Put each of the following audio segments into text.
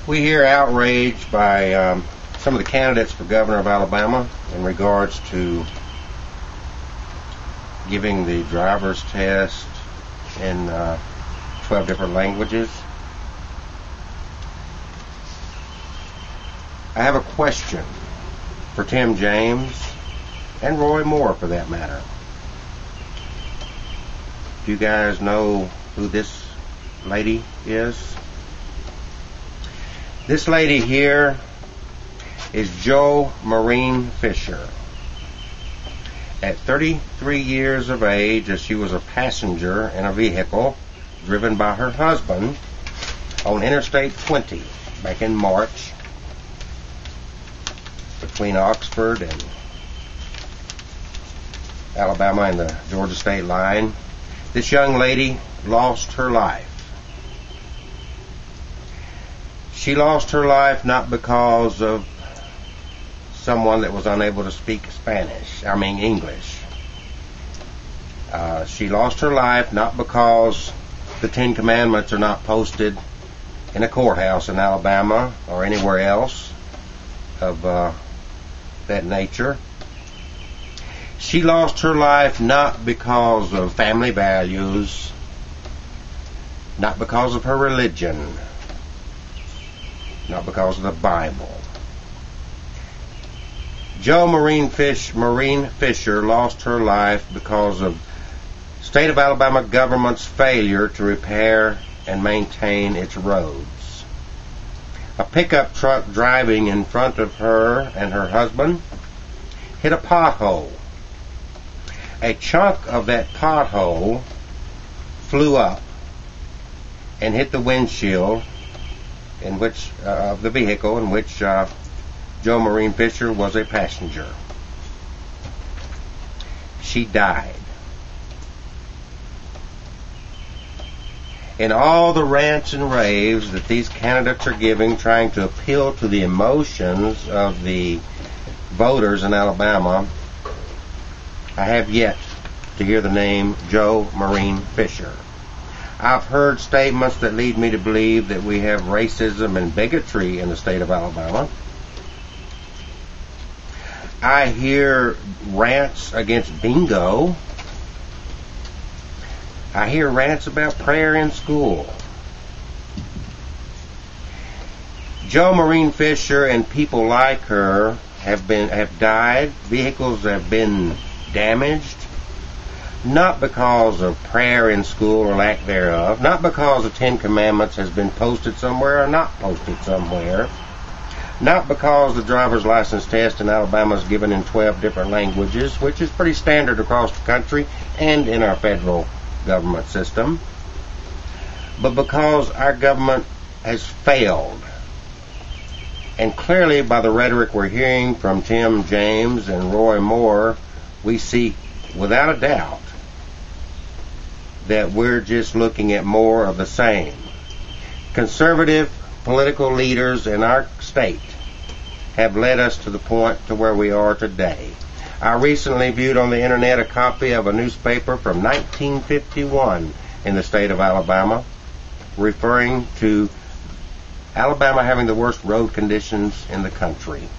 We hear outrage by some of the candidates for governor of Alabama in regards to giving the driver's test in 12 different languages. I have a question for Tim James and Roy Moore, for that matter. Do you guys know who this lady is? This lady here is Jo Maureen Fisher. At 33 years of age, as she was a passenger in a vehicle driven by her husband on Interstate 20 back in March between Oxford and Alabama and the Georgia state line, this young lady lost her life. She lost her life not because of someone that was unable to speak English. She lost her life not because the Ten Commandments are not posted in a courthouse in Alabama or anywhere else of that nature. She lost her life not because of family values, not because of her religion, not because of the Bible. Jo Maureen Fisher lost her life because of state of Alabama government's failure to repair and maintain its roads. A pickup truck driving in front of her and her husband hit a pothole. A chunk of that pothole flew up and hit the windshield of the vehicle in which Jo Maureen Fisher was a passenger. She died. In all the rants and raves that these candidates are giving, trying to appeal to the emotions of the voters in Alabama, I have yet to hear the name Jo Maureen Fisher. I've heard statements that lead me to believe that we have racism and bigotry in the state of Alabama. I hear rants against bingo. I hear rants about prayer in school. Jo Maureen Fisher and people like her have died. Vehicles have been damaged. Not because of prayer in school or lack thereof. Not because the Ten Commandments has been posted somewhere or not posted somewhere. Not because the driver's license test in Alabama is given in 12 different languages, which is pretty standard across the country and in our federal government system. But because our government has failed. And clearly by the rhetoric we're hearing from Tim James and Roy Moore, we see without a doubt that we're just looking at more of the same. Conservative political leaders in our state have led us to the point to where we are today. I recently viewed on the internet a copy of a newspaper from 1951 in the state of Alabama, referring to Alabama having the worst road conditions in the country.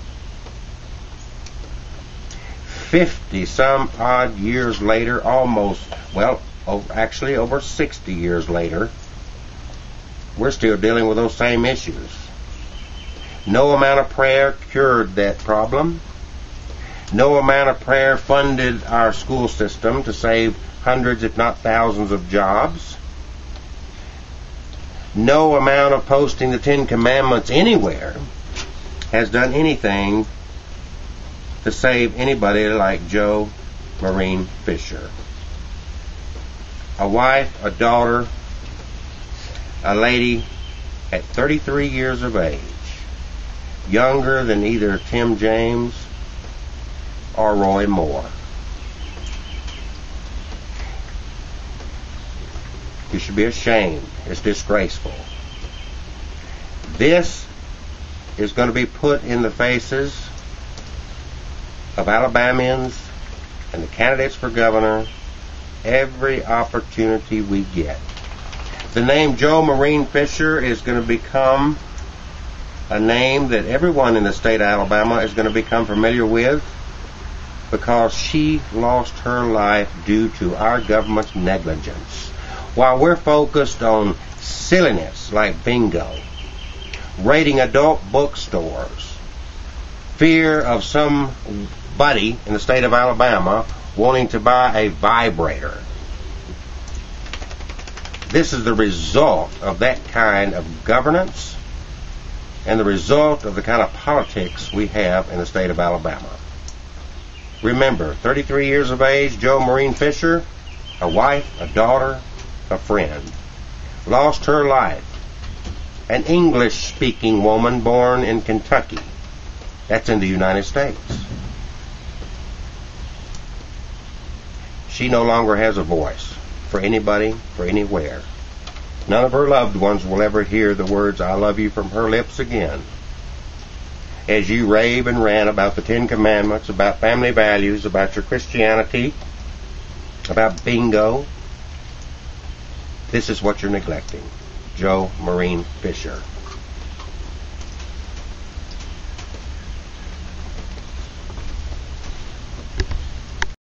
50 some odd years later, actually over 60 years later, we're still dealing with those same issues. No amount of prayer cured that problem. No amount of prayer funded our school system to save hundreds, if not thousands, of jobs. No amount of posting the Ten Commandments anywhere has done anything to save anybody like Jo Maureen Fisher. A wife, a daughter, a lady at 33 years of age, younger than either Tim James or Roy Moore. You should be ashamed. It's disgraceful. This is going to be put in the faces of Alabamians and the candidates for governor every opportunity we get. The name Jo Maureen Fisher is going to become a name that everyone in the state of Alabama is going to become familiar with, because she lost her life due to our government's negligence. While we're focused on silliness like bingo, raiding adult bookstores, fear of somebody in the state of Alabama wanting to buy a vibrator, this is the result of that kind of governance and the result of the kind of politics we have in the state of Alabama. Remember, 33 years of age, Maureen Fisher, a wife, a daughter, a friend, lost her life. An English-speaking woman born in Kentucky. That's in the United States. She no longer has a voice for anybody, for anywhere. None of her loved ones will ever hear the words, "I love you," from her lips again. As you rave and rant about the Ten Commandments, about family values, about your Christianity, about bingo, this is what you're neglecting. Maureen Fisher.